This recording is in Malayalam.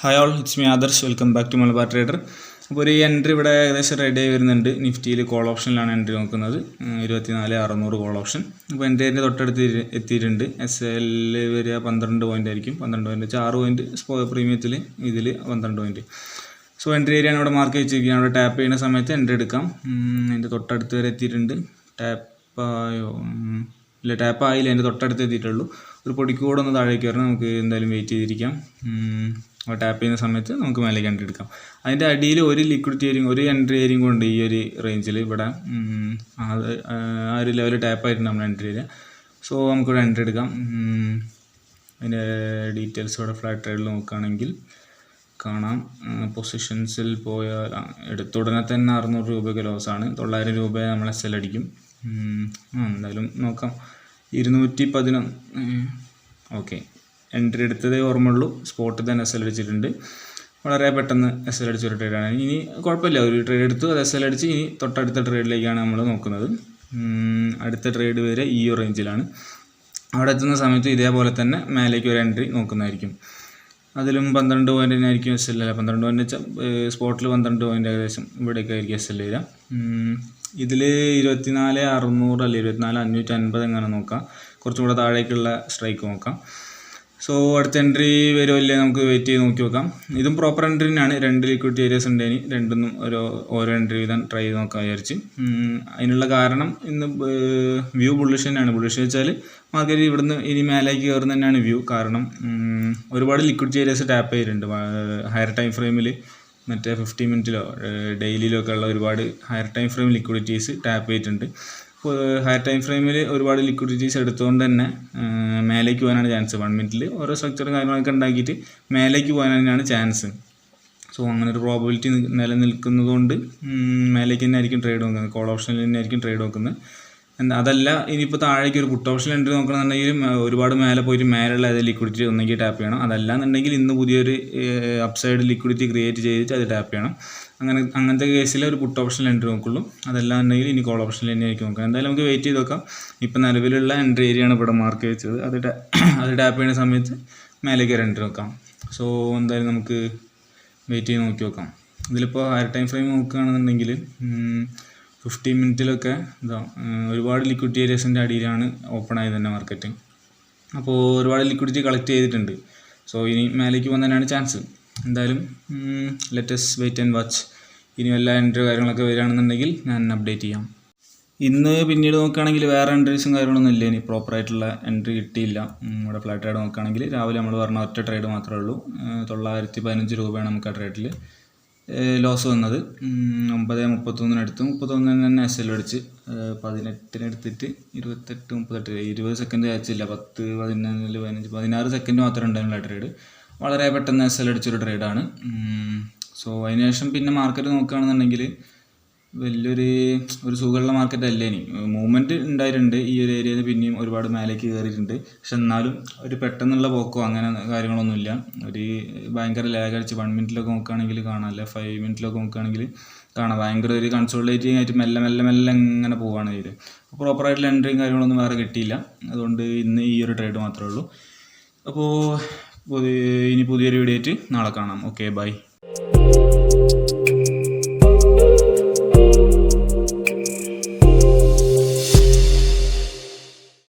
Hi all, it's me Adarsh. Welcome back to Malabar trader. അപ്പോൾ ഒരു എൻട്രി ഇവിടെ ഏകദേശം റെഡി ആയി വരുന്നുണ്ട്. നിഫ്റ്റിയിൽ കോൾ ഓപ്ഷനിലാണ് എൻട്രി നോക്കുന്നത്. 24,600 കോൾ ഓപ്ഷൻ. അപ്പോൾ എൻട്രിൻ്റെ തൊട്ടടുത്ത് എത്തിയിട്ടുണ്ട്. SL വരിക 12 പോയിൻ്റ് ആയിരിക്കും. 12 പോയിൻ്റ് വെച്ചാൽ 6 പോയിൻ്റ് പ്രീമിയത്തിൽ, ഇതിൽ 12 പോയിൻ്റ്. സോ എൻട്രി ഏരിയയാണ് ഇവിടെ മാർക്ക് വെച്ചിരിക്കുകയാണ്. അവിടെ ടാപ്പ് ചെയ്യുന്ന സമയത്ത് എൻട്രി എടുക്കാം. അതിൻ്റെ തൊട്ടടുത്ത് വരെ എത്തിയിട്ടുണ്ട്. ടാപ്പായോ ഇല്ല, ടാപ്പ് ആയില്ല, അതിൻ്റെ തൊട്ടടുത്ത് എത്തിയിട്ടുള്ളൂ. ഒരു പൊടിക്കൂടെ ഒന്ന് താഴേക്ക് വരണം. നമുക്ക് എന്തായാലും വെയിറ്റ് ചെയ്തിരിക്കാം. അപ്പോൾ ടാപ്പ് ചെയ്യുന്ന സമയത്ത് നമുക്ക് മേലേക്ക് എൻട്രി എടുക്കാം. അതിൻ്റെ അടിയിൽ ഒരു ലിക്വിഡിറ്റി ഏരിയ, ഒരു എൻട്രി ഏരിയയും കൊണ്ട് ഈ ഒരു റേഞ്ചിൽ ഇവിടെ ആ ഒരു ലെവൽ ടാപ്പായിട്ടുണ്ട് നമ്മൾ എൻട്രി ഏരിയ. സോ നമുക്കിവിടെ എൻട്രി എടുക്കാം. അതിൻ്റെ ഡീറ്റെയിൽസ് ഇവിടെ ഫ്ലാറ്റ് ട്രേഡിൽ നോക്കുകയാണെങ്കിൽ കാണാം. പൊസിഷൻസിൽ പോയാൽ എടുത്ത ഉടനെ തന്നെ 600 രൂപയ്ക്ക് ലോസാണ്. 900 രൂപയെ നമ്മൾ SL അടിക്കും. എന്തായാലും നോക്കാം. 211 ഓക്കെ. എൻട്രി എടുത്തതേ ഓർമ്മയുള്ളൂ. സ്പോട്ടിൽ തന്നെ SL അടിച്ചിട്ടുണ്ട്. വളരെ പെട്ടെന്ന് SL അടിച്ചൊരു ട്രേഡാണ്. ഇനി കുഴപ്പമില്ല, ഒരു ട്രേഡ് എടുത്തു, അത് SL അടിച്ച് ഇനി തൊട്ടടുത്ത ട്രേഡിലേക്കാണ് നമ്മൾ നോക്കുന്നത്. അടുത്ത ട്രേഡ് വരെ ഈ ഒരു റേഞ്ചിലാണ്. അവിടെ എത്തുന്ന സമയത്ത് ഇതേപോലെ തന്നെ മേലേക്ക് ഒരു എൻട്രി നോക്കുന്നതായിരിക്കും. അതിലും 12 പോയിൻ്റ് ആയിരിക്കും SL. അല്ല, 12 പോയിൻ്റ് വെച്ചാൽ സ്പോട്ടിൽ 12 പോയിൻ്റ് ഏകദേശം ഇവിടെയൊക്കെ ആയിരിക്കും SL വരിക. ഇതിൽ 24,600 അല്ല 24,550 എങ്ങനെ നോക്കാം. കുറച്ചും കൂടെ താഴേക്കുള്ള സ്ട്രൈക്ക് നോക്കാം. സോ അടുത്ത എൻട്രി വരുമോ ഇല്ലേ നമുക്ക് വെയിറ്റ് ചെയ്ത് നോക്കി നോക്കാം. ഇതും പ്രോപ്പർ എൻട്രി തന്നെയാണ്. 2 ലിക്വിഡിറ്റി ഏരിയസ് ഉണ്ട്. ഇനി രണ്ടൊന്നും ഓരോ എൻട്രി ചെയ്താൽ ട്രൈ ചെയ്ത് നോക്കാൻ വിചാരിച്ച്. അതിനുള്ള കാരണം ഇന്ന് വ്യൂ ബുള്ളിഷ് തന്നെയാണ്. ബുള്ളിഷ് വെച്ചാൽ മാർക്കറ്റ് ഇവിടുന്ന് ഇനി മേലേക്ക് കയറുന്ന തന്നെയാണ് വ്യൂ. കാരണം ഒരുപാട് ലിക്വിഡിറ്റി ഏരിയസ് ടാപ്പ് ചെയ്തിട്ടുണ്ട്. ഹയർ ടൈം ഫ്രെയിമിൽ മറ്റേ 50 മിനിറ്റിലോ ഡെയിലിയിലോ ഒക്കെ ഉള്ള ഒരുപാട് higher time frame liquidities tap ചെയ്തിട്ടുണ്ട്. ഹയർ ടൈം ഫ്രെയിമിൽ ഒരുപാട് ലിക്വിഡിറ്റീസ് എടുത്തുകൊണ്ട് തന്നെ മേലേക്ക് പോകാനാണ് ചാൻസ്. 1 മിനിറ്റിൽ ഓരോ സ്ട്രക്ചറും കാര്യങ്ങളൊക്കെ ഉണ്ടാക്കിയിട്ട് മേലേക്ക് പോകാൻ തന്നെയാണ് ചാൻസ്. സോ അങ്ങനെ ഒരു പ്രോബബിലിറ്റി നിലനിൽക്കുന്നത് കൊണ്ട് മേലേക്ക് തന്നെ ആയിരിക്കും ട്രേഡ് നോക്കുന്നത്. കോൾ ഓപ്ഷനിൽ തന്നെ ആയിരിക്കും ട്രേഡ് നോക്കുന്നത്. അതല്ല, ഇനിയിപ്പോൾ താഴേക്ക് ഒരു പുട്ട് ഓപ്ഷൻ എൻട്രി നോക്കണമെന്നുണ്ടെങ്കിൽ ഒരുപാട് മേലെ പോയിട്ട് മേലുള്ള ഏത് ലിക്വിഡിറ്റി ഒന്നെങ്കിൽ ടാപ്പ് ചെയ്യണം. അതല്ല എന്നുണ്ടെങ്കിൽ ഇന്ന് പുതിയൊരു അപ്സൈഡ് ലിക്വിഡിറ്റി ക്രിയേറ്റ് ചെയ്തിട്ട് അത് ടാപ്പ് ചെയ്യണം. അങ്ങനത്തെ കേസിൽ ഒരു പുട്ട് ഓപ്ഷനിൽ എൻട്രി നോക്കുള്ളൂ. അതല്ല എന്നുണ്ടെങ്കിൽ ഇനി കോൾ ഓപ്ഷനിൽ തന്നെ ആയിരിക്കും നോക്കാം. എന്തായാലും നമുക്ക് വെയിറ്റ് ചെയ്ത് നോക്കാം. ഇപ്പം നിലവിലുള്ള എൻട്രി ഏരിയയാണ് ഇവിടെ മാർക്ക് വെച്ചത്. അത് ടാപ്പ് ചെയ്യുന്ന സമയത്ത് മേലേക്ക് ഒരു എൻട്രി നോക്കാം. സോ എന്തായാലും നമുക്ക് വെയിറ്റ് ചെയ്ത് നോക്കി നോക്കാം. ഇതിലിപ്പോൾ ഹയർ ടൈം ഫ്രെയിം നോക്കുകയാണെന്നുണ്ടെങ്കിൽ 50 മിനിറ്റിലൊക്കെ ഒരുപാട് ലിക്വിഡിറ്റി ഏരിയസിൻ്റെ അടിയിലാണ് ഓപ്പൺ ആയത് തന്നെ മാർക്കറ്റ്. അപ്പോൾ ഒരുപാട് ലിക്വിഡിറ്റി കളക്ട് ചെയ്തിട്ടുണ്ട്. സോ ഇനി മേലേക്ക് പോകാൻ തന്നെയാണ് ചാൻസ്. എന്തായാലും ലെറ്റസ് വെയിറ്റ് ആൻഡ് വാച്ച്. ഇനി വല്ല എൻട്രി കാര്യങ്ങളൊക്കെ വരികയാണെന്നുണ്ടെങ്കിൽ ഞാൻ അപ്ഡേറ്റ് ചെയ്യാം. ഇന്ന് പിന്നീട് നോക്കുകയാണെങ്കിൽ വേറെ എൻട്രീസും കാര്യങ്ങളൊന്നും ഇല്ല. ഇനി പ്രോപ്പറായിട്ടുള്ള എൻട്രി കിട്ടിയില്ല. ഇവിടെ ഫ്ലാറ്റ് ട്രേഡ് നോക്കുകയാണെങ്കിൽ രാവിലെ നമ്മൾ പറഞ്ഞ ഒറ്റ ട്രേഡ് മാത്രമേ ഉള്ളൂ. 915 രൂപയാണ് നമുക്ക് ആ ട്രേഡിൽ ലോസ് വന്നത്. 9:31 31 തന്നെ SL അടിച്ച് 18 എടുത്തിട്ട് 28 38 20 സെക്കൻഡ് അയച്ചില്ല. 10 14 15 16 സെക്കൻഡ് മാത്രമേ ഉണ്ടായിരുന്നില്ല ട്രേഡ്. വളരെ പെട്ടെന്ന് SL അടിച്ചൊരു ട്രേഡാണ്. സോ അതിനുശേഷം പിന്നെ മാർക്കറ്റ് നോക്കുകയാണെന്നുണ്ടെങ്കിൽ വലിയൊരു സുഖമുള്ള മാർക്കറ്റ് അല്ലേ. ഇനി മൂവ്മെൻറ്റ് ഉണ്ടായിട്ടുണ്ട്. ഈ ഒരു ഏരിയയിൽ പിന്നെയും ഒരുപാട് മേലേക്ക് കയറിയിട്ടുണ്ട്. പക്ഷെ എന്നാലും ഒരു പെട്ടെന്നുള്ള പോക്കോ അങ്ങനെ കാര്യങ്ങളൊന്നുമില്ല. ഒരു ഭയങ്കര ലാഗ് അടിച്ച് 1 മിനിറ്റിലൊക്കെ നോക്കുകയാണെങ്കിൽ കാണാം, അല്ലെ 5 മിനിറ്റിലൊക്കെ നോക്കുകയാണെങ്കിൽ കാണാം. ഭയങ്കര ഒരു കൺസോളിഡേറ്റിംഗ് ആയിട്ട് മെല്ലെ ഇങ്ങനെ പോവുകയാണ് ചെയ്ത്. പ്രോപ്പറായിട്ടുള്ള എൻട്രിയും കാര്യങ്ങളൊന്നും വേറെ കിട്ടിയില്ല. അതുകൊണ്ട് ഇന്ന് ഈ ഒരു ട്രേഡ് മാത്രമേ ഉള്ളൂ. അപ്പോൾ ഇനി പുതിയൊരു വീഡിയോ ആയിട്ട് നാളെ കാണാം. Okay, by.